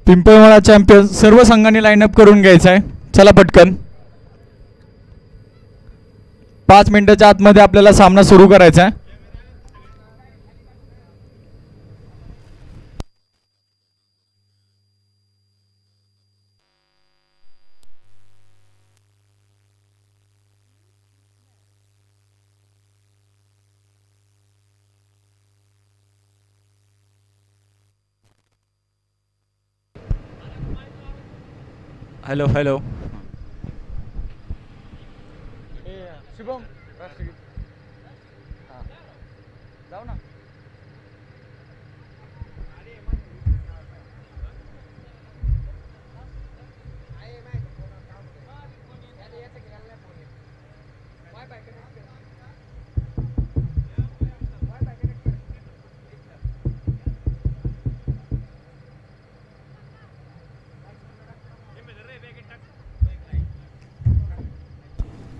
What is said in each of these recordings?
पिंपळवाडा champion सर्व संघांनी line-up करून घ्यायचं आहे. चला पटकन 5 मिनिटाच्या आतमध्ये आपल्याला सामना सुरू करायचा आहे. हॅलो हॅलो शुभम जाऊ ना.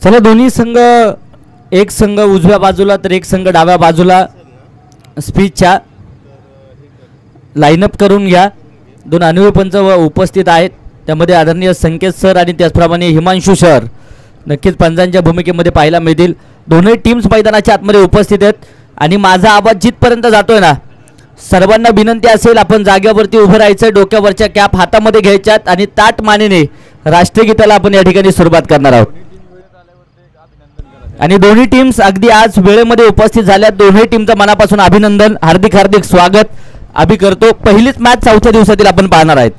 चला दोन्ही संघ, एक संघ उजव्या बाजूला तर एक संघ डाव्या बाजूला स्पीचच्या लाईनअप करून घ्या. 2 अनुभवी पंच उपस्थित आहेत, त्यामध्ये आदरणीय संकेत सर आणि त्याचप्रमाणे हिमांशू सर नक्कीच पंचांच्या भूमिकेमध्ये पाहायला मिळतील. दोन्ही टीम्स मैदानाच्या आतमध्ये उपस्थित आहेत आणि माझा आवाज जिथपर्यंत जातोय ना, सर्वांना विनंती असेल आपण जागेवरती उभं राहायचं, डोक्यावरच्या कॅप हातामध्ये घ्यायच्यात आणि ताट मानेने राष्ट्रीय गीताला आपण या ठिकाणी सुरुवात करणार आहोत. आणि दोन्ही टीम्स अगदी आज वेळेमध्ये उपस्थित झाल्या. दोन्ही टीमचं मनापासून अभिनंदन, हार्दिक हार्दिक स्वागत आम्ही करतो. पहिलीच मॅच 4थ्या दिवसातील आपण पाहणार आहेत.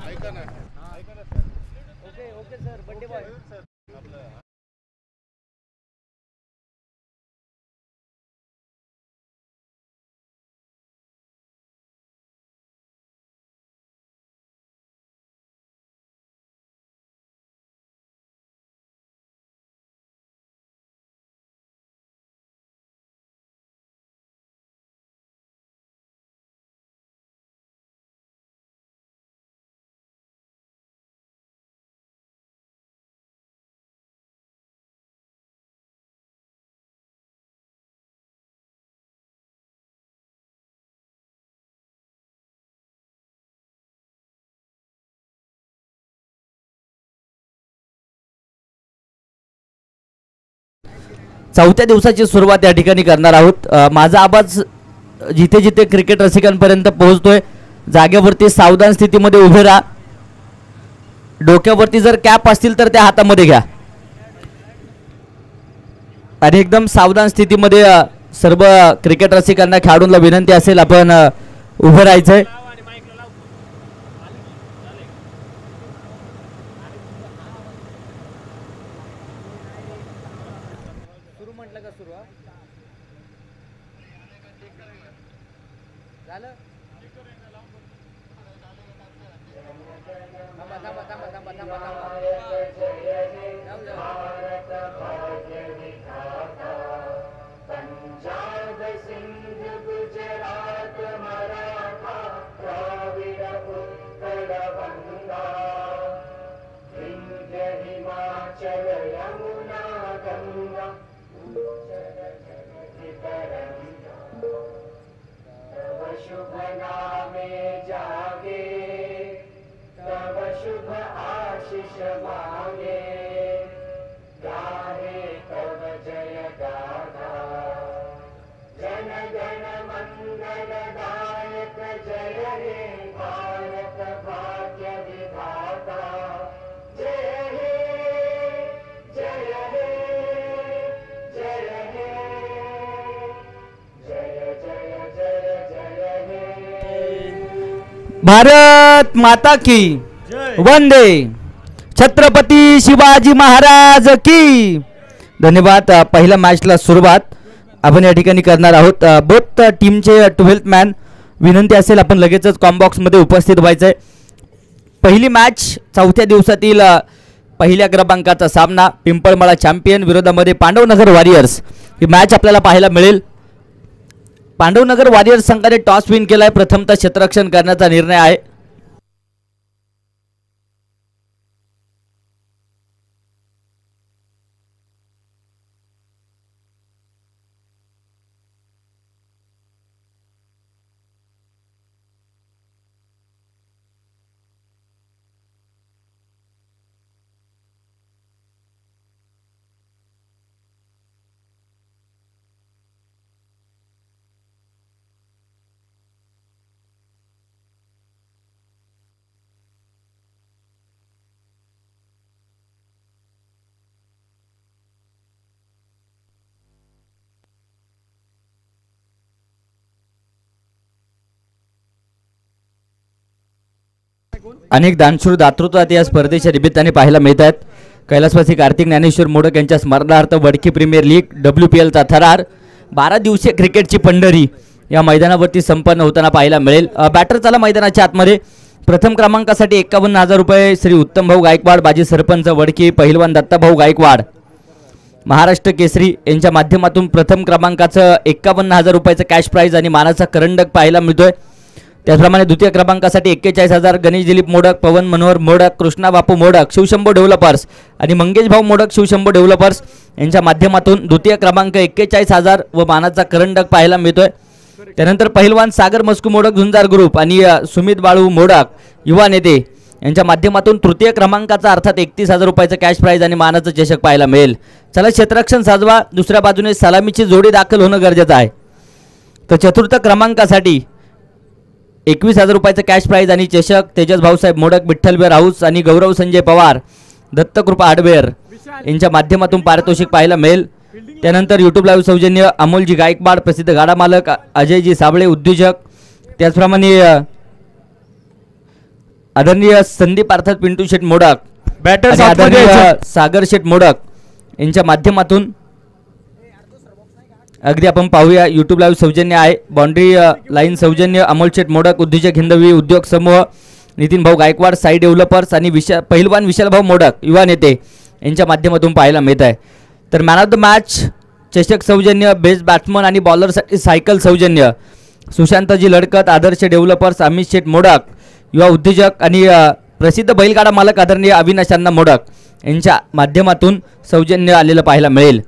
चौथ्या दिवसाची सुरुवात या ठिकाणी करणार आहोत. माझा आवाज जिथे जिथे क्रिकेट रसिकांपर्यंत पोहोचतोय, जागेवरती सावधान स्थितीमध्ये उभे राहा. डोक्यावरती जर कॅप असतील तर त्या हातामध्ये घ्या आणि एकदम सावधान स्थितीमध्ये सर्व क्रिकेट रसिकांना, खेळाडूंना विनंती असेल आपण उभं राहायचंय. भारत माता की वंदे, छत्रपती शिवाजी महाराज की. धन्यवाद. पहिल्या मॅचला सुरुवात आपण या ठिकाणी करणार आहोत. बोथ टीमचे 12th मॅन विनंती असेल आपण लगेचच कॉम्बॉक्समध्ये उपस्थित व्हायचंय. पहिली मॅच 4थ्या दिवसातील पहिल्या क्रमांकाचा सामना, पिंपळमाळा चॅम्पियन विरोधामध्ये पांडवनगर वॉरियर्स. ही मॅच आपल्याला पाहायला मिळेल. पांडवनगर वॉरियर्स संघाने टॉस विन केलाय. प्रथमतः क्षेत्ररक्षण करण्याचा निर्णय आहे. अनेक दानशूर दातृत्वात या स्पर्धेच्या निमित्ताने पाहायला मिळत आहेत. कैलासवासी कार्तिक ज्ञानेश्वर मोडक यांच्या स्मरणार्थ वडकी प्रीमियर लीग WPLचा थरार 12 दिवसीय क्रिकेटची पंढरी या मैदानावरती संपन्न होताना पाहायला मिळेल. बॅटर चला मैदानाच्या आतमध्ये. प्रथम क्रमांकासाठी 51,000 रुपये श्री उत्तम भाऊ गायकवाड बाजी सरपंच वडकी, पहिलवान दत्ताभाऊ गायकवाड महाराष्ट्र केसरी यांच्या माध्यमातून प्रथम क्रमांकाचं 51,000 रुपयाचं कॅश प्राईज आणि मानाचा करंडक पाहायला मिळतोय. त्याचप्रमाणे द्वितीय क्रमांकासाठी 41,000 गणेश दिलीप मोडक, पवन मनोहर मोडक, कृष्णा बापू मोडक, शिवशंभो डेव्हलपर्स आणि मंगेश भाऊ मोडक शिवशंभो डेव्हलपर्स यांच्या माध्यमातून द्वितीय क्रमांक 41,000 व मानाचा करंडक पाहायला मिळतोय. त्यानंतर पहिलवान सागर मस्कू मोडक झुंजार ग्रुप आणि सुमित बाळू मोडक युवा नेते यांच्या माध्यमातून तृतीय क्रमांकाचा अर्थात 31,000 रुपयाचं कॅश प्राईज आणि मानाचं चषक पाहायला मिळेल. चला क्षेत्ररक्षण साजवा. दुसऱ्या बाजूने सलामीची जोडी दाखल होणं गरजेचं आहे. तर चतुर्थ क्रमांकासाठी 21,000 रुपयाचं कॅश प्राईज आणि चषक तेजस भाऊसाहेब मोडक, विठ्ठलबेर हाऊस आणि गौरव संजय पवार दत्तकृपा हार्डवेअर यांच्या माध्यमातून पारितोषिक पाहायला मिळेल. त्यानंतर यूट्यूब लाईव्ह सौजन्य अमोलजी गायकवाड, प्रसिद्ध गाडा मालक अजयजी साबळे उद्योजक, त्याचप्रमाणे आदरणीय संदीप अर्थात पिंटू शेठ मोडक, बॅटर आदरणीय सागर शेठ मोडक यांच्या माध्यमातून अगदी आपण पाहूया. यूट्यूब लाईव्ह सौजन्य आहे. बाउंड्री लाईन सौजन्य अमोल शेठ मोडक, उद्योजक हिंदवी उद्योग समूह, नितीन भाऊ गायकवाड साई डेव्हलपर्स आणि पहिलवान विशाल भाऊ मोडक युवा नेते यांच्या माध्यमातून पाहायला मिळत आहे. तर मॅन ऑफ द मॅच चषक सौजन्य, बेस्ट बॅट्समन आणि बॉलरसाठी सायकल सौजन्य सुशांतजी लडकत, आदर्श डेव्हलपर्स अमित शेठ मोडक युवा उद्योजक आणि प्रसिद्ध बैलगाडा मालक आदरणीय अविनाश अण्णा मोडक यांच्या माध्यमातून सौजन्य आलेलं पाहायला मिळेल.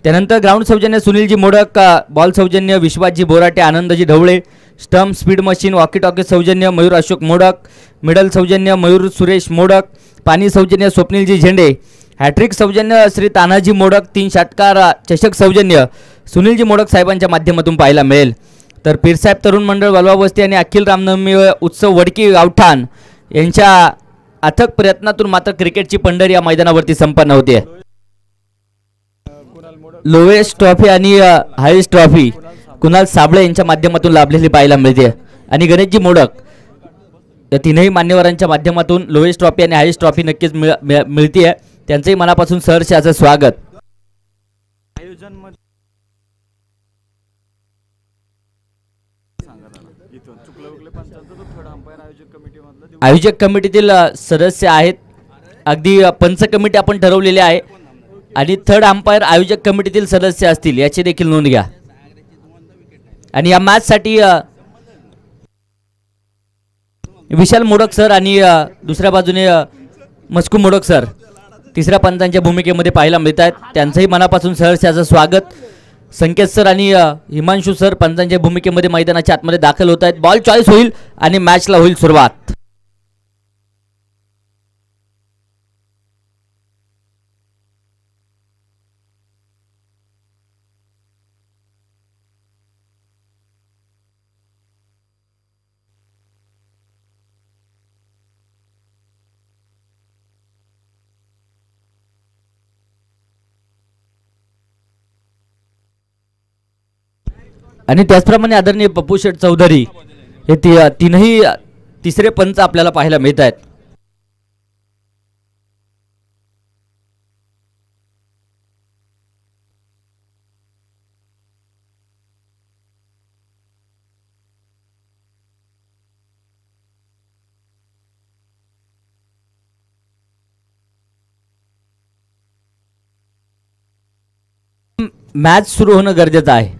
त्यानंतर ग्राउंड सौजन्य सुनीलजी मोडक, बॉल सौजन्य विश्वासजी बोराटे, आनंदजी Dhawale, stump speed machine walkie talkie सौजन्य मयूर अशोक मोडक, मिडल सौजन्य मयूर सुरेश मोडक, पाणी सौजन्य स्वप्नीलजी झेंडे, हॅट्रिक सौजन्य श्री तानाजी मोडक, 3 षटकार चषक सौजन्य सुनीलजी मोडक साहेबांच्या माध्यमातून पाहायला मिळेल. तर पीरसाहेब तरुण मंडळ वलवा वस्ती आणि अखिल रामनवमी उत्सव वडकी गावठाण यांच्या अथक प्रयत्नातून मात्र क्रिकेटची पंढरी या मैदानावरती संपन्न होते. लोएस्ट ट्रॉफी आणि हायेस्ट ट्रॉफी कुणाल साबळे यांच्या माध्यमातून लाभलेली पाहायला मिळते आणि गणेशजी मोडक या तीनही मान्यवरांच्या माध्यमातून लोएस्ट ट्रॉफी आणि हायेस्ट ट्रॉफी नक्कीच मिळते. त्यांचंही मनापासून सहर्ष असं स्वागत. आयोजक कमिटीतील सदस्य आहेत. अगदी पंच कमिटी आपण ठरवलेली आहे आणि थर्ड अंपायर आयोजक कमिटीतील सदस्य असतील याची देखील नोंद घ्या. आणि या मॅचसाठी विशाल मोडक सर आणि दुसऱ्या बाजूने मस्कू मोडक सर तिसऱ्या पंचांच्या भूमिकेमध्ये पाहायला मिळत आहेत. त्यांचंही मनापासून सहर्ष असं स्वागत. संकेत सर आणि हिमांशू सर पंचांच्या भूमिकेमध्ये मैदानाच्या आतमध्ये दाखल होत आहेत. बॉल चॉईस होईल आणि मॅचला होईल सुरुवात. आणि त्याचप्रमाणे आदरणीय पप्पू शेठ चौधरी हे तीनही तिसरे पंच आपल्याला पाहायला मिळत आहेत. मॅच सुरू होणं गरजेचं आहे.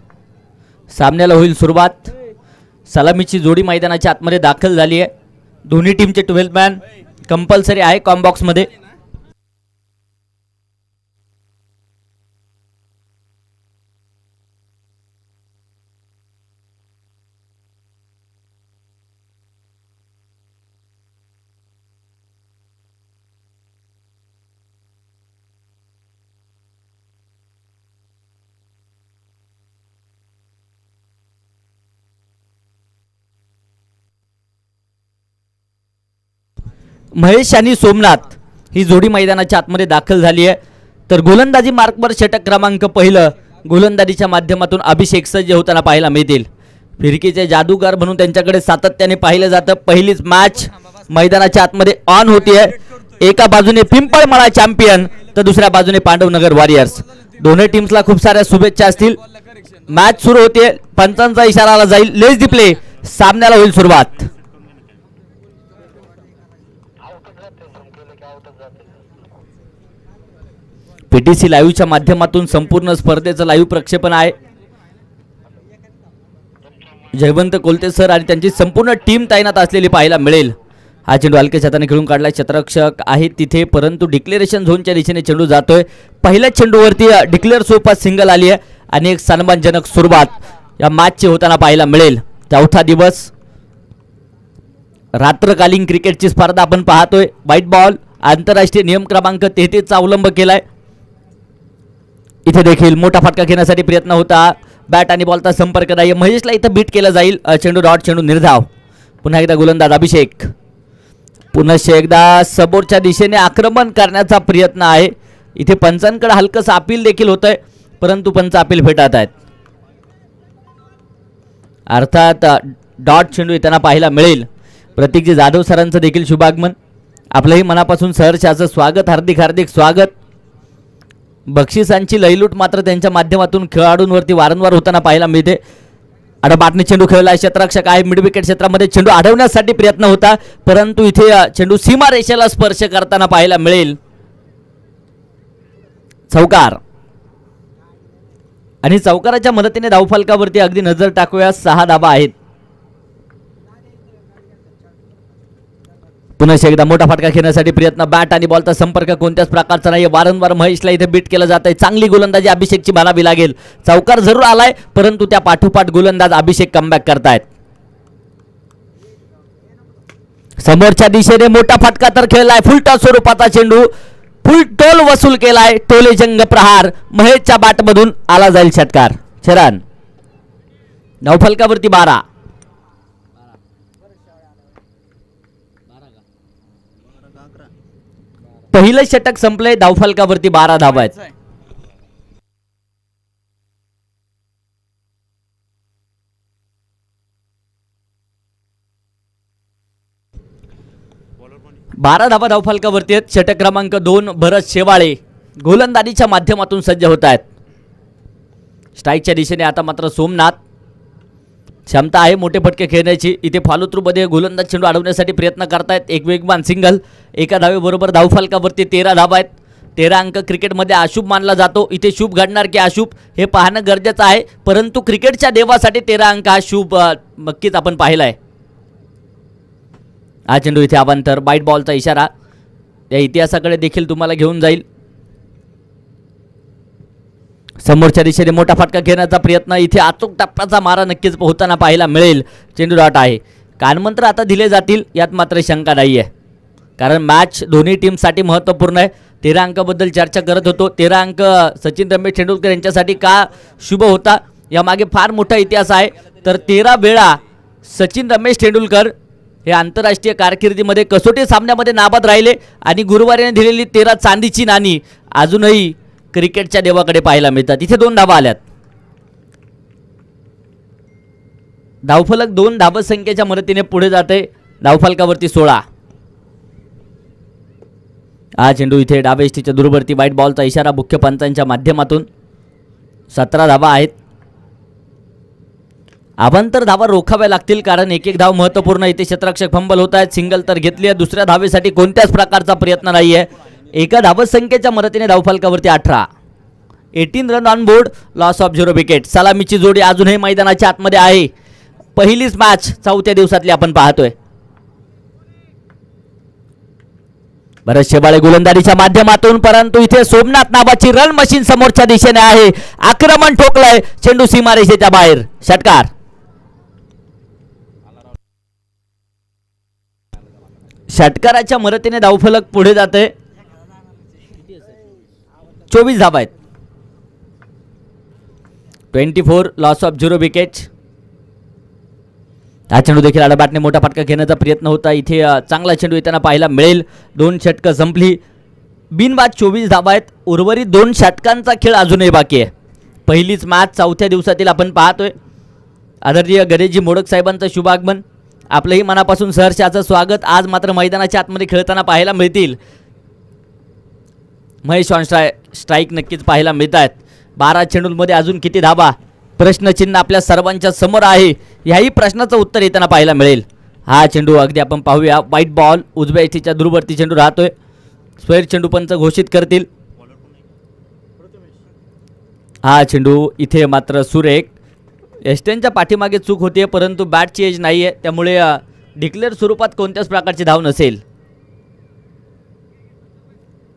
सामन्याला होईल सुरुवात. सलामीची जोडी मैदानाच्या आतमध्ये दाखल झाली आहे. दोन्ही टीमचे 12 मॅन कंपल्सरी आहे कॉम्बॉक्स मध्ये. महेश आणि सोमनाथ ही जोडी मैदानाच्या आतमध्ये दाखल झाली आहे. तर गोलंदाजी मार्कवर षटक क्रमांक पहिलं गोलंदाजीच्या माध्यमातून अभिषेक सज्ज होताना पाहायला मिळतील. फिरकीचे जादूगार म्हणून त्यांच्याकडे सातत्याने पाहिलं जातं. पहिलीच मॅच मैदानाच्या आतमध्ये ऑन होतीये. एका बाजूने पिंपळमळा चॅम्पियन तर दुसऱ्या बाजूने पांडवनगर वॉरियर्स. दोन्ही टीम्सला खूप साऱ्या शुभेच्छा असतील. मॅच सुरू होते. पंचांचा इशारा आला जाईल. Let's the play. सामन्याला होईल सुरुवात. पीटीसी लाईव्हच्या माध्यमातून संपूर्ण स्पर्धेचं लाईव्ह प्रक्षेपण आहे. जयवंत कोलते सर आणि त्यांची संपूर्ण टीम तैनात असलेली पाहायला मिळेल. हा चेंडू हलक्याच्या हाताने खेळून काढलाय. क्षेत्ररक्षक आहे तिथे, परंतु डिक्लेरेशन झोनच्या दिशेने चेंडू जातोय. पहिल्या चेंडूवरती डिक्लेअर स्वरूपात सिंगल आली आहे आणि एक सन्मानजनक सुरुवात या मॅचची होताना पाहायला मिळेल. चौथा दिवस, रात्रकालीन क्रिकेटची स्पर्धा आपण पाहतोय. व्हाईट बॉल, आंतरराष्ट्रीय नियम क्रमांक 33 चा अवलंब केलाय. इथे देखील मोठा फटका घेण्यासाठी प्रयत्न होता. बॅट आणि बॉलचा संपर्क नाही. महेशला इथं बीट केलं जाईल. चेंडू डॉट, चेंडू निर्धाव. पुन्हा एकदा गोलंदाज अभिषेक. पुन्हा एकदा समोरच्या दिशेने आक्रमण करण्याचा प्रयत्न आहे. इथे पंचांकडे हलकंसं अपील देखील होतंय, परंतु पंच अपील फेटाळत आहेत. अर्थात डॉट चेंडू येताना पाहायला मिळेल. प्रतीकजी जाधव सरांचं देखील शुभागमन. आपलंही मनापासून सहर्षाचं स्वागत, हार्दिक हार्दिक स्वागत. बक्षिसांची लयलूट मात्र त्यांच्या माध्यमातून खेळाडूंवरती वारंवार होताना पाहायला मिळते. अडबाटने चेंडू खेळला. क्षेत्ररक्षक आहे मिड विकेट क्षेत्रामध्ये. चेंडू अडवण्यासाठी प्रयत्न होता, परंतु इथे चेंडू सीमारेषेला स्पर्श करताना पाहायला मिळेल. चौकार आणि चौकाराच्या मदतीने धावफलकावरती अगदी नजर टाकूया. 6 धावा आहेत. पुन्हा एकदा मोठा फटका खेळण्यासाठी प्रयत्न. बॅट आणि बॉलचा संपर्क कोणत्याच प्रकारचा नाही. वारंवार महेशला इथे बीट केलं जात आहे. चांगली गोलंदाजी अभिषेकची मानावी लागेल. चौकार जरूर आलाय, परंतु त्या पाठोपाठ गोलंदाज अभिषेक कमबॅक करतायत. समोरच्या दिशेने मोठा फटका तर खेळलाय. फुलटा स्वरूपाचा चेंडू, फुल टोल वसूल केलाय. टोले जंग प्रहार महेशच्या बॅटमधून आला जाईल षटकार. छरान धावफलकावरती 12. पहिलं षटक संपलंय. धावफलकावरती 12 धावा आहेत. बारा धावा धावफलकावरती आहेत. षटक क्रमांक 2 भरत शेवाळे गोलंदाजीच्या माध्यमातून सज्ज होत आहेत. स्ट्राईकच्या दिशेने आता मात्र सोमनाथ. क्षमता आहे मोठे फटके खेळण्याची. इथे फॉलो थ्रू मध्ये गोलंदाज चेंडू अडवण्यासाठी प्रयत्न करतायत. एक वेगवान सिंगल. एका धावेबरोबर धावफलकावरती 13 धावा आहेत. 13 अंक क्रिकेटमध्ये अशुभ मानला जातो. इथे शुभ घडणार की अशुभ हे पाहणं गरजेचं आहे, परंतु क्रिकेटच्या देवासाठी 13 अंक हा शुभ नक्कीच आपण पाहिला आहे. हा चेंडू इथे अवांतर. बाईट बॉलचा इशारा या इतिहासाकडे देखील तुम्हाला घेऊन जाईल. समोरच्या दिशेने मोठा फटका घेण्याचा प्रयत्न. इथे अचूक टप्प्याचा मारा नक्कीच पोहताना पाहायला मिळेल. चेंडू डॉट आहे. कानमंत्र आता दिले जातील यात मात्र शंका नाही आहे, कारण मॅच दोन्ही टीमसाठी महत्त्वपूर्ण आहे. 13 अंकाबद्दल चर्चा करत होतो. 13 अंक सचिन रमेश तेंडुलकर यांच्यासाठी का शुभ होता यामागे फार मोठा इतिहास आहे. तर 13 वेळा सचिन रमेश तेंडुलकर हे आंतरराष्ट्रीय कारकिर्दीमध्ये कसोटी सामन्यामध्ये नाबाद राहिले आणि गुरुवारी दिलेली 13 चांदीची नाणी अजूनही क्रिकेटच्या देवाकडे पाहायला मिळतात. इथे 2 धावा आल्यात. धावफलक 2 धावसंख्येच्या मदतीने पुढे जाते. धावफलकावरती 16. हा चेंडू इथे डावे एसटीच्या दूरवरती. वाईट बॉलचा इशारा मुख्य पंचांच्या माध्यमातून. 17 धावा आहेत. अवांतर धावा रोखाव्या लागतील, कारण एक एक धाव महत्त्वपूर्ण. इथे क्षेत्ररक्षक फंबल होत आहेत. सिंगल तर घेतली आहे. दुसऱ्या धावेसाठी कोणत्याच प्रकारचा प्रयत्न नाही आहे. एका धावसंख्येच्या मदतीने धावफलकावरती 18. 18 run on board. Loss of 0 wicket. सलामीची जोडी अजूनही मैदानाच्या आतमध्ये आहे. पहिलीच मॅच 4थ्या दिवसातली आपण पाहतोय. भरत शेवाळे गोलंदाजीच्या माध्यमातून, परंतु इथे सोमनाथ नावाची रन मशीन समोरच्या दिशेने आहे. आक्रमण ठोकलंय. चेंडू सीमारेषेच्या बाहेर. षटकार. षटकाराच्या मदतीने धावफलक पुढे जाते. 24 धावा आहेत. 24. Loss of 0 wicket. हा चेंडू देखील अडबाटने मोठा फटका घेण्याचा प्रयत्न होता. इथे चांगला चेंडू येताना पाहायला मिळेल. 2 षटकं संपली. बिनबाद 24 धावा आहेत. उर्वरित 2 षटकांचा खेळ अजूनही बाकी आहे. पहिलीच मॅच 4थ्या दिवसातील आपण पाहतोय. आदरणीय गणेशजी मोडक साहेबांचं शुभागमन. आपलंही मनापासून सहर्षाचं स्वागत. आज मात्र मैदानाच्या आतमध्ये खेळताना पाहायला मिळतील महेश ऑन स्ट्राईक नक्कीच पाहायला मिळत आहेत. 12 चेंडूंमध्ये अजून किती धाबा, प्रश्नचिन्ह आपल्या सर्वांच्या समोर आहे. याही प्रश्नाचं उत्तर येताना पाहायला मिळेल. हा चेंडू अगदी आपण पाहूया, व्हाईट बॉल उजव्या इष्टीच्या दूरवरती चेंडू राहतोय. स्वैर चेंडू पंच घोषित करतील. हा चेंडू इथे मात्र सुरेख, एस्टेनच्या पाठीमागे चूक होते परंतु बॅटची एज नाही आहे, त्यामुळे डिक्लेअर स्वरूपात कोणत्याच प्रकारची धाव नसेल,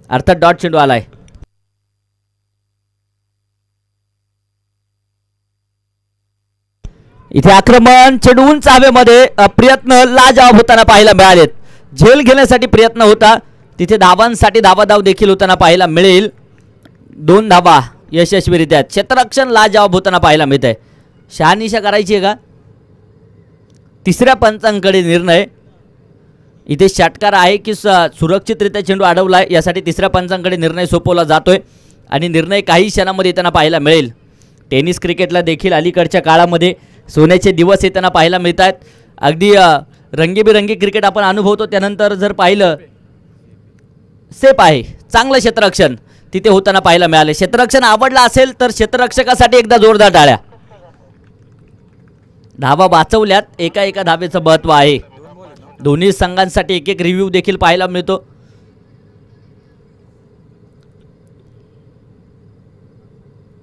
अर्थात डॉट चेंडू आलाय. इथे आक्रमण, चेंडू उंच हवेमध्ये, प्रयत्न लाजवाब होताना पाहायला मिळालेत. झेल घेण्यासाठी प्रयत्न होता, तिथे धावांसाठी धावाधाव देखील होताना पाहायला मिळेल. 2 धावा यशस्वीरित्या, क्षेत्ररक्षण लाजवाब होताना पाहायला मिळत आहे. शहानिशा करायची आहे का? तिसऱ्या पंचांकडे निर्णय. इथे षटकार आहे की सुरक्षितरित्या चेंडू अडवलाय, यासाठी तिसऱ्या पंचांकडे निर्णय सोपवला जातोय आणि निर्णय काही क्षणामध्ये येताना पाहायला मिळेल. टेनिस क्रिकेटला देखील अलीकडच्या काळामध्ये सोन्याचे दिवस येताना पाहायला मिळत आहेत. अगदी रंगीबिरंगी क्रिकेट आपण अनुभवतो, त्यानंतर जर पाहिलं सेफ आहे, चांगलं क्षेत्ररक्षण तिथे होताना पाहायला मिळाले. क्षेत्ररक्षण आवडलं असेल तर क्षेत्ररक्षकासाठी एकदा जोरदार टाळ्या. धावा वाचवल्यात, एका एका धावेचं महत्त्व आहे. दोन्ही संघांसाठी एक एक रिव्ह्यू देखील पाहायला मिळतो.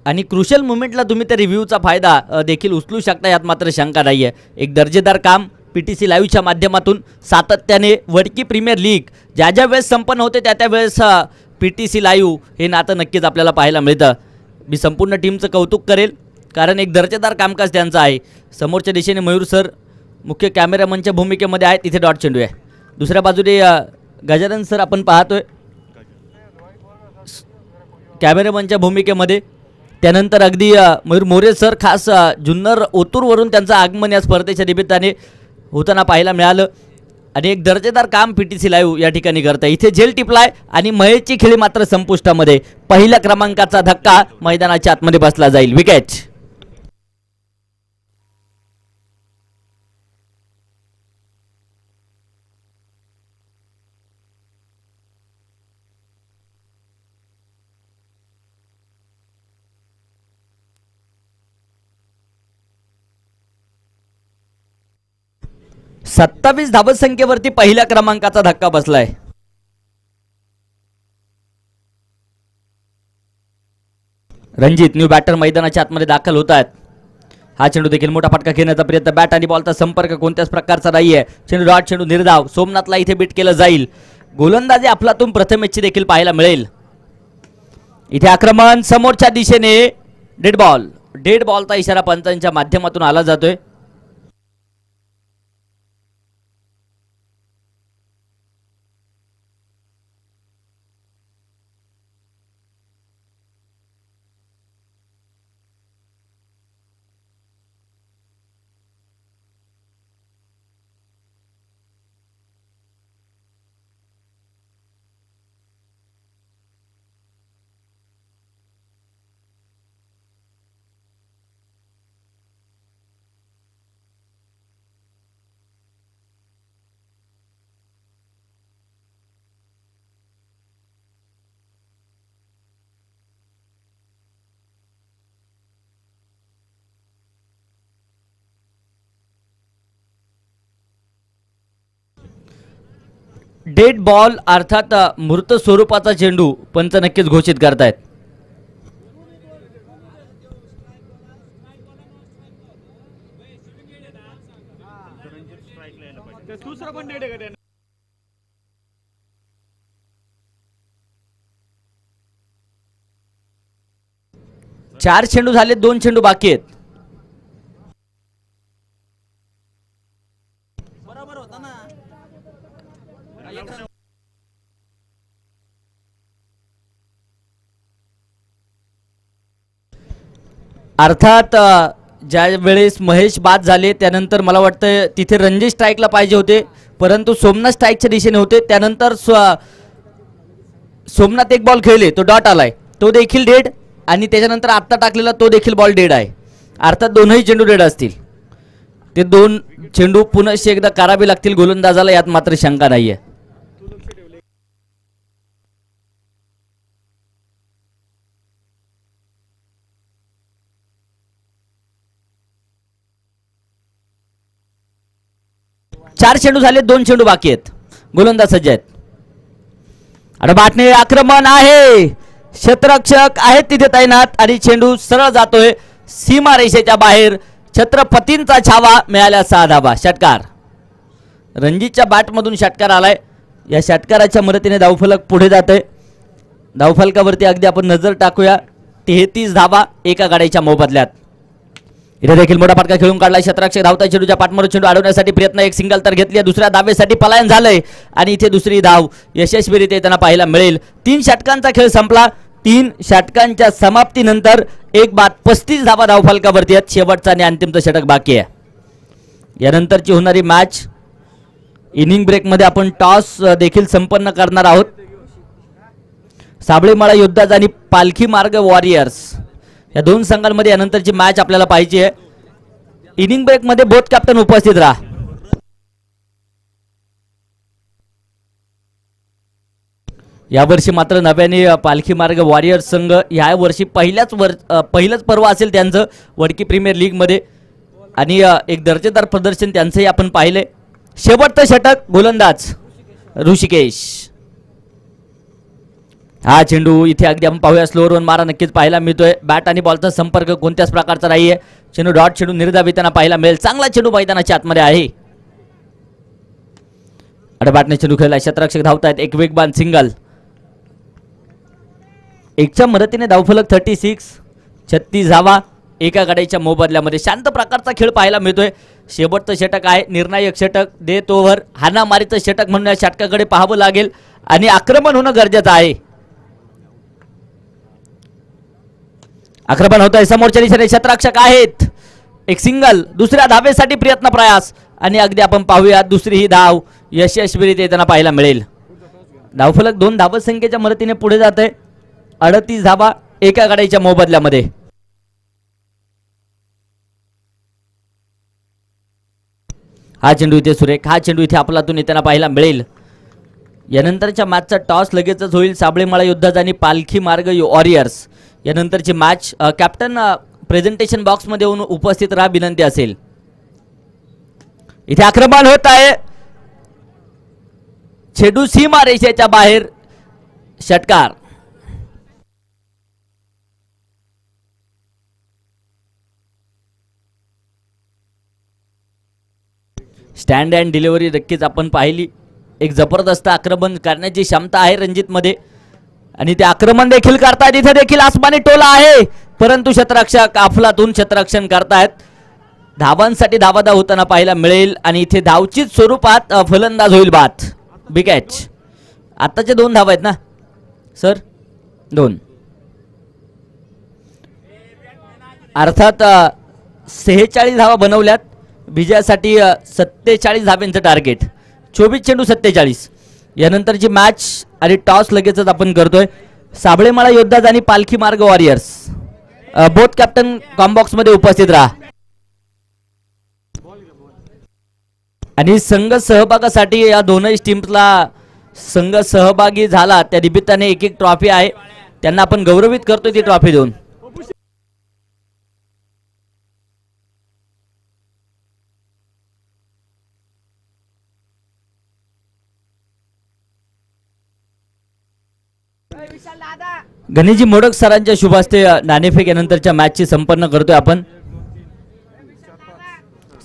आणि क्रुशल मुमेंटला तुम्ही त्या रिव्ह्यूचा फायदा देखील उचलू शकता, यात मात्र शंका नाही आहे. एक दर्जेदार काम PTC लाईव्हच्या माध्यमातून सातत्याने वडकी प्रीमियर लीग ज्या ज्या वेळेस संपन्न होते त्या वेळेस PTC लाईव्ह हे नातं नक्कीच आपल्याला पाहायला मिळतं. मी संपूर्ण टीमचं कौतुक करेल, कारण एक दर्जेदार कामकाज त्यांचं आहे. समोरच्या दिशेने मयूर सर मुख्य कॅमेरामनच्या भूमिकेमध्ये आहेत. इथे डॉट चेंडू आहे. दुसऱ्या बाजूने गजानन सर आपण पाहतोय कॅमेरामनच्या भूमिकेमध्ये. त्यानंतर अगदी मयूर मोरे सर खास जुन्नर ओतूरवरून त्यांचं आगमन या स्पर्धेच्या निमित्ताने होताना पाहायला मिळालं. आणि एक दर्जेदार काम PTC लाईव्ह या ठिकाणी करतं. इथे झेल टिपलाय आणि महेशची खेळी मात्र संपुष्टामध्ये. पहिल्या क्रमांकाचा धक्का मैदानाच्या आतमध्ये बसला जाईल. विकेट. सत्तावीस धावसंख्येवरती पहिल्या क्रमांकाचा धक्का बसलाय. रणजित न्यू बॅटर मैदानाच्या आतमध्ये दाखल होत आहेत. हा चेंडू देखील मोठा फटका घेण्याचा प्रयत्न, बॅट आणि बॉलचा संपर्क कोणत्याच प्रकारचा नाहीये. चेंडू डॉट चेंडू निर्धाव. सोमनाथला इथे बीट केलं जाईल. गोलंदाजी अफलातून प्रथमेशची देखील पाहायला मिळेल. इथे आक्रमण समोरच्या दिशेने, डेड बॉल. डेड बॉलचा इशारा पंचांच्या माध्यमातून आला जातोय. डेड बॉल अर्थात मृत स्वरूपाचा चेंडू पंच नक्कीच घोषित करतायत. चार चेंडू झाले, 2 चेंडू बाकी आहेत. अर्थात ज्या वेळेस महेश बाद झाले त्यानंतर मला वाटतं तिथे रणजित स्ट्राईकला पाहिजे होते, परंतु सोमनाथ स्ट्राईकच्या दिशेने होते. त्यानंतर सोमनाथ एक बॉल खेळले, तो डॉट आलाय, तो देखील डेड, आणि त्याच्यानंतर आत्ता टाकलेला तो देखील बॉल डेड आहे. अर्थात दोनही चेंडू डेड असतील. ते 2 चेंडू पुन्हा एकदा करावे लागतील गोलंदाजाला, यात मात्र शंका नाहीये. चार चेंडू झाले, 2 चेंडू बाकी आहेत. गोलंदाज सज्ज आहेत. आणि बाटणे आक्रमण आहे, क्षेत्ररक्षक आहेत तिथे तैनात आणि चेंडू सरळ जातोय सीमारेषेच्या बाहेर. छत्रपतींचा छावा, मिळाल्या 6 धावा. षटकार रणजितच्या बॅटमधून षटकार आलाय. या षटकाराच्या मदतीने धावफलक पुढे जाते. धावफलकावरती अगदी आपण नजर टाकूया. 33 धावा एका गाड्याच्या मोबदल्यात. इथे देखील मोठा फटका खेळून काढला. क्षेत्ररक्षक धावता चेंडूच्या पाठमारून चेंडू अडवण्यासाठी प्रयत्न, एक सिंगल तर घेतली. दुसऱ्या धावेसाठी पलायन झालंय आणि इथे दुसरी धाव यशस्वीरित्या त्यांना पाहायला मिळेल. 3 षटकांचा खेळ संपला. 3 षटकांच्या समाप्तीनंतर 1 बाद 35 धावा धावफलकावरती आहेत. शेवटचा आणि अंतिमचं षटक बाकी आहे. यानंतरची होणारी मॅच इनिंग ब्रेकमध्ये आपण टॉस देखील संपन्न करणार आहोत. साबळेमाळा योद्धाज आणि पालखी मार्ग वॉरियर्स या 2 संघांमध्ये यानंतरची मॅच आपल्याला पाहिजे आहे. इनिंग ब्रेकमध्ये बोथ कॅप्टन उपस्थित राहा. यावर्षी मात्र नव्याने पालखी मार्ग वॉरियर्स संघ या वर्षी पहिलंच पर्व असेल त्यांचं वडकी प्रीमियर लीग मध्ये आणि एक दर्जेदार प्रदर्शन त्यांचंही आपण पाहिले. शेवटचं षटक गोलंदाज ऋषिकेश. हा चेंडू इथे अगदी आपण पाहूया, स्लोअर वन मारा नक्कीच पाहायला मिळतोय. बॅट आणि बॉलचा संपर्क कोणत्याच प्रकारचा नाहीये. चेंडू डॉट चेंडू निर्धाव त्यांना पाहायला मिळेल. चांगला चेंडू मैदानाच्या आतमध्ये आहे. आणि बॅटने चेंडू खेळला. क्षेत्ररक्षक धावतायत. एक वेगवान सिंगल. एकच्या मदतीने धावफलक 36 धावा एका गाड्याच्या मोबदल्यामध्ये. शांत प्रकारचा खेळ पाहायला मिळतोय. शेवटचं षटक आहे, निर्णायक षटक. डेथ ओव्हर हानामारीचं षटक म्हणून या षटकाकडे पाहावं लागेल आणि आक्रमण होणं गरजेचं आहे. आक्रमण होत आहे. समोरच्या दिशेने क्षेत्ररक्षक आहेत. एक सिंगल, दुसऱ्या धावेसाठी प्रयत्न प्रयास आणि अगदी आपण पाहूया दुसरी ही धाव यशस्वीरित्या त्यांना पाहायला मिळेल. धावफलक 2 धावसंख्येच्या मदतीने पुढे जात आहे. 38 धावा एका गाड्याच्या मोबदल्यामध्ये. हा चेंडू इथे सुरेख. हा चेंडू इथे आपलातून येताना पाहायला मिळेल. यानंतरच्या मॅचचा टॉस लगेचच होईल. साबळेमाळा योद्धाज आणि पालखी मार्ग वॉरियर्स यानंतरची मॅच. कॅप्टन प्रेझेंटेशन बॉक्समध्ये येऊन उपस्थित राहा विनंती असेल. इथे आक्रमण होत आहे. चेंडू सीमा रेषेच्या बाहेर. षटकार स्टँड अँड डिलिव्हरी नक्कीच आपण पाहिली. एक जबरदस्त आक्रमण करण्याची क्षमता आहे रणजित मध्ये आणि ते आक्रमण देखील करतायत. इथे देखील आसमानी टोला आहे परंतु क्षेत्ररक्षक अफलातून क्षेत्ररक्षण करतायत. धावांसाठी धावादा होताना पाहायला मिळेल आणि इथे धावचीत स्वरूपात फलंदाज होईल बाद. Big catch. आताचे 2 धावा आहेत ना सर? 2. अर्थात 46 धावा बनवल्यात. विजयासाठी 47 धावांचं टार्गेट. 24 चेंडू 47. यानंतरची मॅच आणि टॉस लगेचच आपण करतोय. साबळेमाळा योद्धाज आणि पालखी मार्ग वॉरियर्स बोथ कॅप्टन कॉम्बॉक्स मध्ये उपस्थित राहा. आणि संघ सहभागासाठी या दोनही टीम्सला संघ सहभागी झाला त्या निमित्ताने एक ट्रॉफी आहे. त्यांना आपण गौरवित करतोय ती ट्रॉफी देऊन. गणेशजी मोडक सरांच्या शुभ हस्ते नाणेफेक यानंतरच्या मॅचची संपन्न करतोय आपण.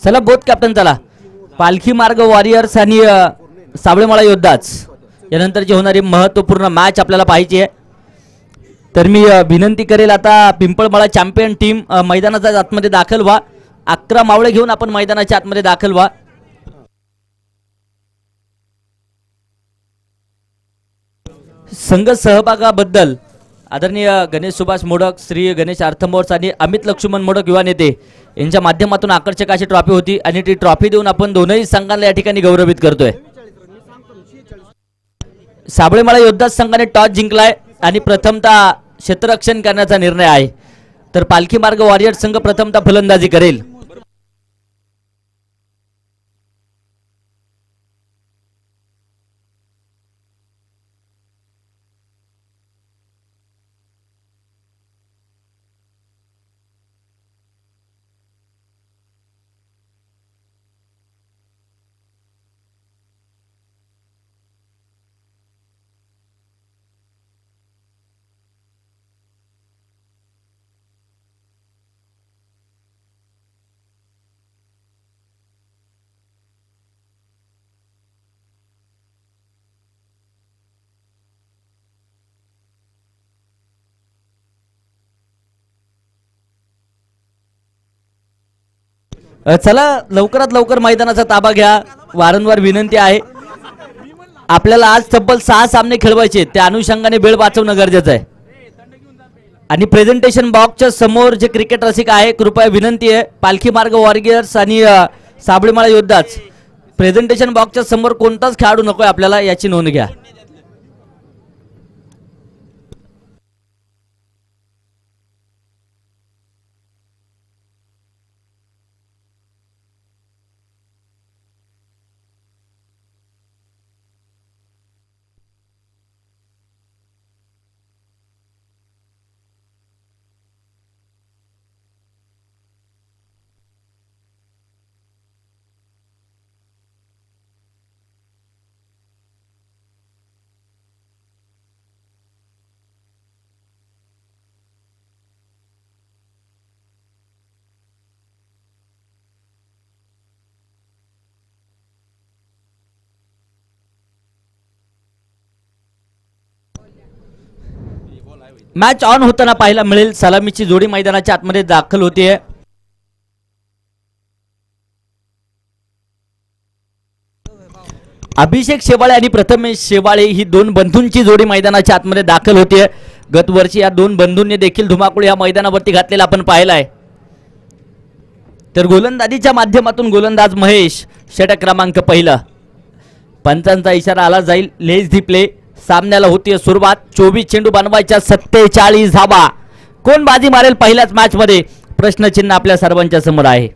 चला बोथ कॅप्टन चला. पालखी मार्ग वॉरियर्स आणि साबळेमाळा योद्धाच यानंतरची होणारी महत्त्वपूर्ण मॅच आपल्याला पाहिजे आहे. तर मी विनंती करेल आता पिंपळमाळा चॅम्पियन टीम मैदानाच्या आतमध्ये दाखल व्हा. 11 मावळे घेऊन आपण मैदानाच्या आतमध्ये दाखल व्हा. संघ सहभागाबद्दल आदरणीय गणेश सुभाष मोडक, श्री गणेश अर्थमोर्स आणि अमित लक्ष्मण मोडक युवा नेते यांच्या माध्यमातून आकर्षक अशी ट्रॉफी होती आणि ती ट्रॉफी देऊन आपण दोनही संघांना या ठिकाणी गौरवित करतोय. साबळेमाळा योद्धा संघाने टॉस जिंकलाय आणि प्रथमतः क्षेत्ररक्षण करण्याचा निर्णय आहे. तर पालखी मार्ग वॉरियर्स संघ प्रथमतः फलंदाजी करेल. चला लवकरात लवकर मैदानाचा ताबा घ्या. वारंवार विनंती आहे. आपल्याला आज तब्बल 6 सामने खेळवायचे, त्या अनुषंगाने वेळ वाचवणं गरजेचं आहे. आणि प्रेझेंटेशन बॉक्सच्या समोर जे क्रिकेट रसिक आहे, कृपया विनंती आहे, पालखी मार्ग वॉरियर्स आणि साबळीमाळा योद्धाच, प्रेझेंटेशन बॉक्सच्या समोर कोणताच खेळाडू नकोय आपल्याला, याची नोंद घ्या. मॅच ऑन होताना पाहायला मिळेल. सलामीची जोडी मैदानाच्या आतमध्ये दाखल होतीये. अभिषेक शेवाळे आणि प्रथमेश शेवाळे ही दोन बंधूंची जोडी मैदानाच्या आतमध्ये दाखल होतीये. गत वर्षी या दोन बंधूंनी देखील धुमाकूळ या मैदानावरती घातलेला आपण पाहिलाय. तर गोलंदाजीच्या माध्यमातून गोलंदाज महेश, षटक क्रमांक पहिला. पंचांचा इशारा आला जाईल. Let's the play. सामन्याला होतीये सुरुवात. 24 चेंडू बनवायच्या, 47 धावा. कोण बाजी मारेल पहिल्याच मॅच मध्ये, प्रश्नचिन्ह आपल्या सर्वांच्या समोर आहे.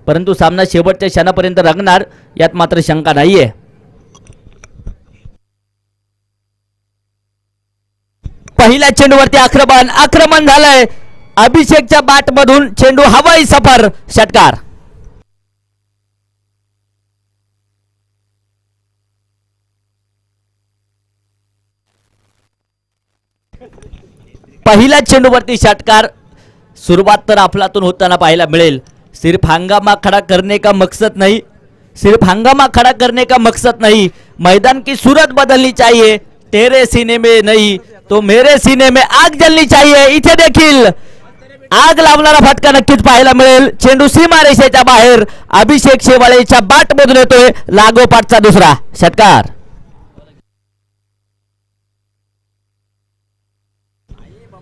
परंतु सामना शेवटच्या क्षणापर्यंत रंगणार यात मात्र शंका नाहीये. पहिल्या चेंडूवरती आक्रमण झालंय. अभिषेकच्या बॅट मधून चेंडू हवाई सफर, षटकार. पहिल्या चेंडूवरती षटकार. सुरुवात तर अफलातून होताना पाहायला मिळेल. सिर्फ हंगामा खड़ा करने का मकसद नहीं, सिर्फ हंगामा खड़ा करने का मकसद नहीं, मैदान की सूरत बदलनी चाहिए. तेरे सीने में नहीं तो मेरे सीने में आग जलनी चाहिए. इथे देखील आग लावणारा फटका नक्कीच पाहायला मिळेल. चेंडू सीमारेषेच्या बाहेर. अभिषेक शेवाळेच्या बॅट मधून येतोय. लागोपाठचा दुसरा षटकार.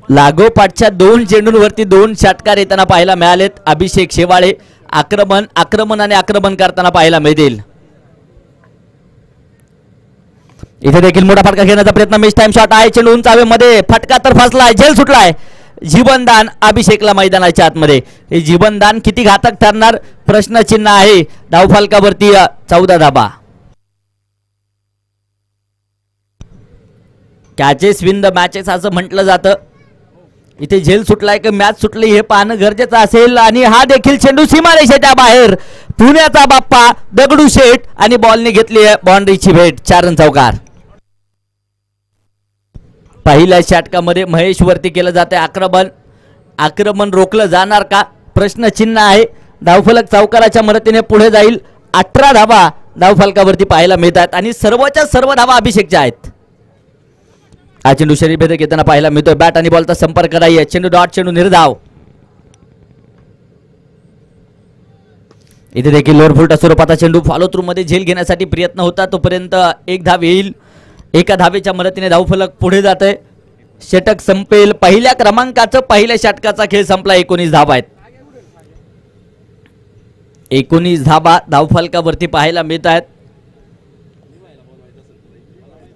लागोपाठच्या 2 चेंडूंवरती 2 षटकार येताना पाहायला मिळालेत. अभिषेक शेवाळे आक्रमण करताना पाहायला मिळतील. इथे देखील मोठा फटका घेण्याचा प्रयत्न. मिस टाइम शॉट आहे. चेंडू उंच हवेमध्ये. फटका तर फसलाय, झेल सुटलाय. जीवनदान अभिषेकला मैदानाच्या आतमध्ये. हे जीवनदान किती घातक ठरणार, प्रश्नचिन्ह आहे. धावफलकावरती 14 धाबा. कॅचेस विन द मॅचेस असं म्हटलं जातं. इथे झेल सुटलाय की मॅच सुटली हे पाहणं गरजेचं असेल. आणि हा देखील चेंडू सीमारेषेच्या बाहेर. पुण्याचा बाप्पा दगडूशेठ आणि बॉलने घेतली आहे बाउंड्रीची भेट. 4 रन चौकार. पहिल्या षटकामध्ये महेश वरती केलं जाते आक्रमण रोखलं जाणार का, प्रश्नचिन्ह आहे. धावफलक चौकाराच्या मदतीने पुढे जाईल. 18 धावा धावफलकावरती पाहायला मिळतात आणि सर्वच्या सर्व धावा अभिषेकच्या आहेत. हा चेंडू शरीरभेदक येताना पाहायला मिळतोय. बॅट आणि बॉलचा संपर्क नाही. चेंडू डॉट, चेंडू निर्धाव. इथे देखील लोअर फुलटा स्वरूपाचा चेंडू फॉलो थ्रू मध्ये झेल घेण्यासाठी प्रयत्न होता. तोपर्यंत एक धाव येईल. एका धावेच्या मदतीने धावफलक पुढे जात आहे. षटक संपेल. पहिल्या क्रमांकाचं पहिल्या षटकाचा खेळ संपला. 19 धावा आहेत. 19 धावा धावफलकावरती पाहायला मिळत आहेत.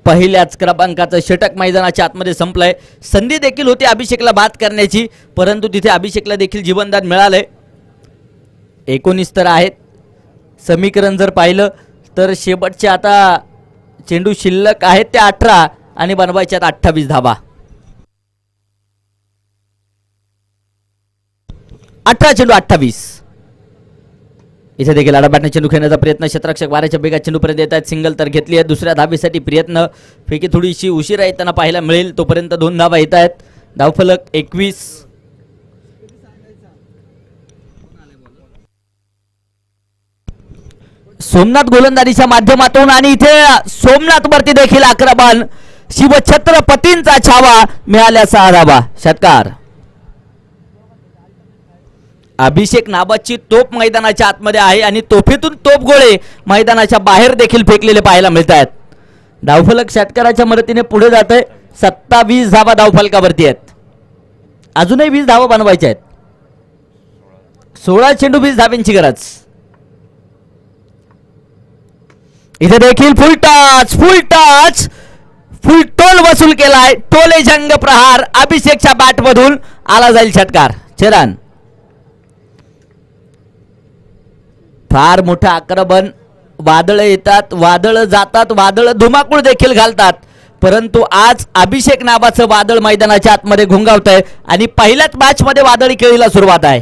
पहिल्याच क्रमांकाचं षटक मैदानाच्या आतमध्ये संपलंय. संधी देखील होती अभिषेकला बाद करण्याची, परंतु तिथे अभिषेकला देखील जीवनदान मिळालंय. 19 तर आहेत. समीकरण जर पाहिलं तर शेवटचे आता चेंडू शिल्लक आहेत ते 18 आणि बनवायच्यात 28 धावा. 18 चेंडू 28. इथे देखील आडाबॅटने चेंडू खेळण्याचा प्रयत्न. क्षेत्ररक्षक वाऱ्याच्या बेगात चेंडूपर्यंत येत आहेत. सिंगल तर घेतली आहे. दुसऱ्या धावेसाठी प्रयत्न. फेकी थोडीशी उशिरा येताना पाहायला मिळेल. तोपर्यंत 2 धावा येत आहेत. धावफलक 21. सोमनाथ गोलंदाजीच्या माध्यमातून आणि इथे सोमनाथ वरती देखील आक्रमण. शिवछत्रपतींचा छावा. मिळाल्या 6 धावा. षटकार. अभिषेक नावाची तोप मैदानाच्या आतमध्ये आहे आणि तोफेतून तोप गोळे मैदानाच्या बाहेर देखील फेकलेले पाहायला मिळत आहेत. धावफलक षटकाराच्या मदतीने पुढे जात आहे. 27 धावा धावफलकावरती आहेत. अजूनही 20 धावा बनवायच्या आहेत. 16 चेंडू 20 धाव्यांची गरज. इथे देखील फुल टच फुल टोल वसूल केलाय. टोले जंग प्रहार अभिषेकच्या बॅट मधून आला जाईल षटकार. चरण फार मोठं आक्रमण. वादळ येतात, वादळ जातात, वादळ धुमाकूळ देखील घालतात, परंतु आज अभिषेक नावाचं वादळ मैदानाच्या आतमध्ये घुंगावतंय आणि पहिल्याच मॅच मध्ये वादळी खेळीला सुरुवात आहे.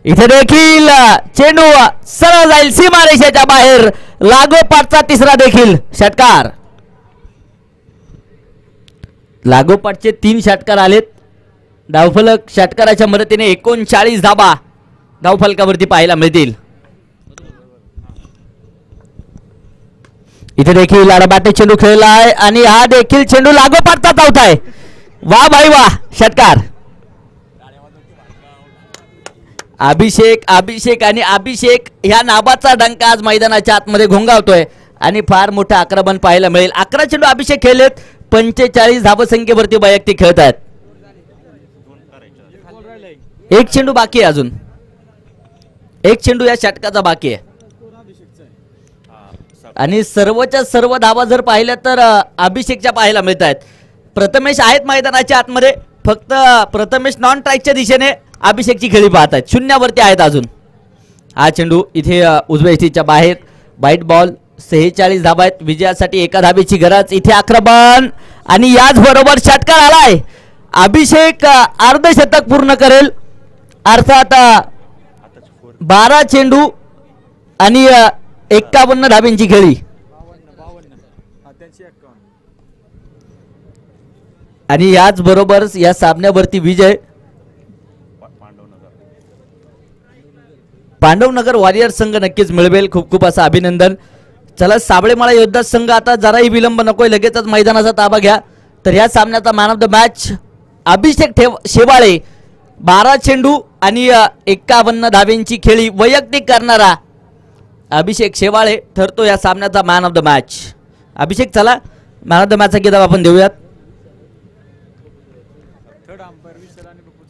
इथे देखील चेंडू सरळ जाईल सीमारेषेच्या बाहेर. लागोपाठचा तिसरा देखील षटकार. लागोपाठचे 3 षटकार आलेत. धावफलक षटकाराच्या मदतीने 39 धावा धावफलकावरती पाहायला मिळतील. इथे देखील आडबाटे चेंडू खेळला आहे आणि हा देखील चेंडू लागोपाठचा चौथा आहे. वा भाई वा. षटकार. अभिषेक आणि अभिषेक ह्या नावाचा डंका आज मैदानाच्या आतमध्ये घोंगावतोय आणि फार मोठं आक्रमण पाहायला मिळेल. 11 चेंडू अभिषेक खेळलेत. 45 धावसंख्येवरती वैयक्तिक खेळत आहेत. एक चेंडू बाकी आहे. अजून एक चेंडू या षटकाचा बाकी आहे आणि सर्वच्या सर्व धावा जर पाहिल्या तर अभिषेकच्या पाहायला मिळत आहेत. प्रथमेश आहेत मैदानाच्या आतमध्ये. फक्त प्रथमेश नॉन ट्रॅकच्या दिशेने अभिषेकची खेळी पाहत आहेत. 0वरती आहेत अजून. हा चेंडू इथे उजव्या स्थितीच्या बाहेर. वाईट बॉल. 46 धावा आहेत. विजयासाठी 1 धावेची गरज. इथे आक्रमण आणि याच बरोबर षटकार आलाय. अभिषेक अर्धशतक पूर्ण करेल. अर्थात 12 चेंडू आणि 51 धाब्यांची खेळी आणि याच बरोबर या सामन्यावरती विजय. पांडवनगर वॉरियर संघ नक्कीच मिळवेल. खूप खूप असं अभिनंदन. चला साबळेमाळा योद्धा संघ आता जराही विलंब नकोय, लगेचच मैदानाचा ताबा घ्या. तर या सामन्याचा मॅन ऑफ द मॅच अभिषेक शेवाळे. 12 चेंडू आणि 51 धाब्यांची खेळी वैयक्तिक करणारा अभिषेक शेवाळे ठरतो या सामन्याचा मॅन ऑफ द मॅच. अभिषेक चला मॅन ऑफ द मॅचचा किताब आपण देऊयात.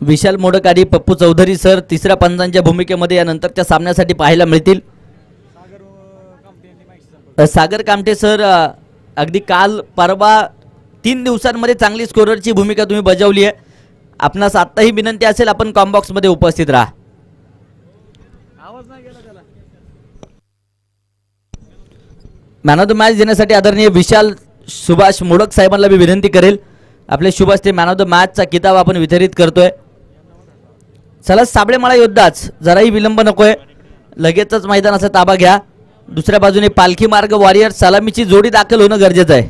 विशाल मोडक आणि पप्पू चौधरी सर तिसऱ्या पंचांच्या भूमिकेमध्ये या नंतरच्या सामन्यासाठी पाहायला मिळतील. सागर कामटे सर अगदी काल परवा 3 दिवसांमध्ये चांगली स्कोररची भूमिका तुम्ही बजावली आहे. आपणास आत्ताही विनंती असेल आपण कॉम्बॉक्स मध्ये उपस्थित राहा. मॅन ऑफ द मॅच देण्यासाठी आदरणीय विशाल सुभाष मोडक साहेबांना मी विनंती करेल. आपले शुभ हस्ते मॅन ऑफ द मॅचचा किताब आपण वितरित करतोय. चला साबळेमाळा योद्धाच जराही विलंब नकोय, लगेचच मैदानाचा ताबा घ्या. दुसऱ्या बाजूने पालखी मार्ग वॉरियर सलामीची जोडी दाखल होणं गरजेचं आहे.